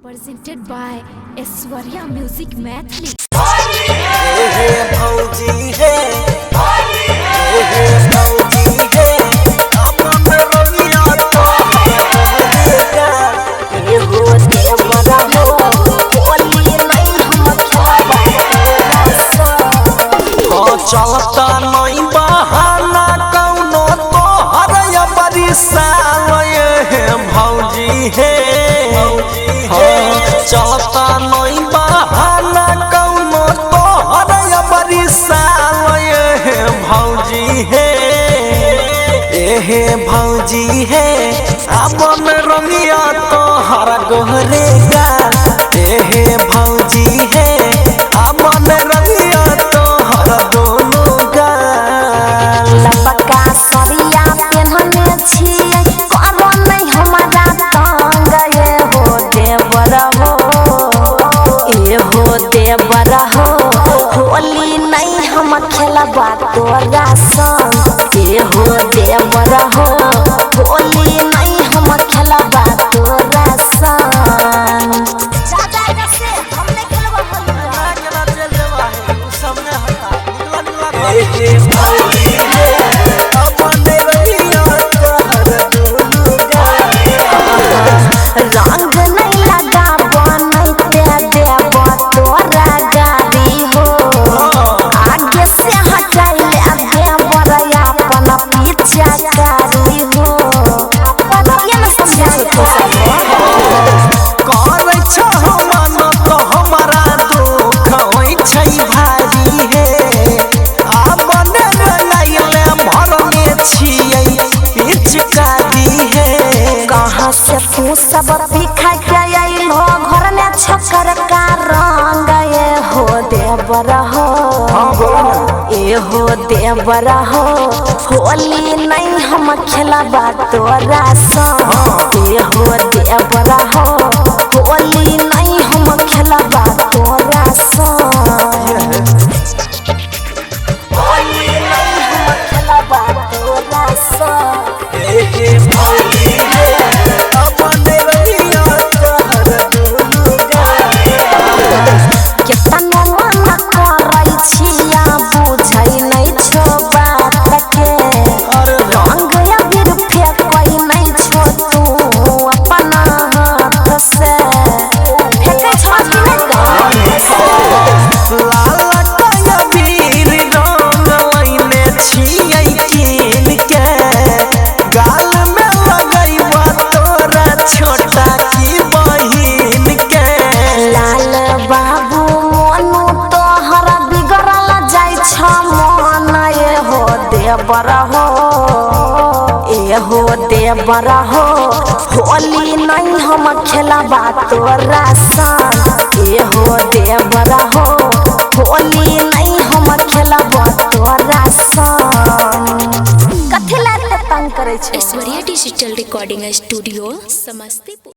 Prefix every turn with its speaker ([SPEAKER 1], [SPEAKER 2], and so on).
[SPEAKER 1] Presented by Aishwarya Music Mathli.
[SPEAKER 2] चलता नहीं बहाना कौनो तो हरया बरिसाल ये भौजी है चलता नहीं बहाना कौनो तो हरया बरिसाल ये भौजी है अब में रंगिया तो हर गोहरेगा भौजी है अब में रंगिया तो हर दोनों गाल
[SPEAKER 3] लपका सरिया पेन्हने छियै करो नहीं हमारा तंग ये हो देवर हो होली नहीं हम खेलबा तोरा संग ये हो देवर हो होली नहीं हम खेलबा तोरा संग रंग नहीं लगा बनते देव तोरा गाड़ी हो आगे से हटाइले देवर अपन पीछा कारी हो न समझे तो
[SPEAKER 2] करे छ मन तो हमारा दुख होई छै भारी हे आबने लाइले भर में छियै पिचकारी हे
[SPEAKER 3] कहाँ से तू सब दिखा के आइलो घर में छकर का रंग ये हो देवर हो ए हो देवर हो होली नहीं हम खेलबा तोरा संग ए हो देवर हो होली नहीं हम खेलबा तोरा संग होली नहीं हम खेलबा तोरा संग केतनो मन करै छिया बुझै नै छो बात के रंग अबीर फेकै नै छो तू अपन हाथ से फेकै छो कि नै
[SPEAKER 2] लाल कया वीर रंग लइने छियै कीन के गाल में लगैबा तोरा छोटा की बहिन के
[SPEAKER 3] लाल बाबू मोनू तोहर बिगड़ल जाइ छ मन ए हो देवर हो देवर हो होली नहीं हम खेलबा तोरा संग ए हो देवर हो होली नहीं हम खेलबा तोरा संग कथि ला तंग करे छै
[SPEAKER 1] Aishwarya Digital Recording Studio, Samastipur.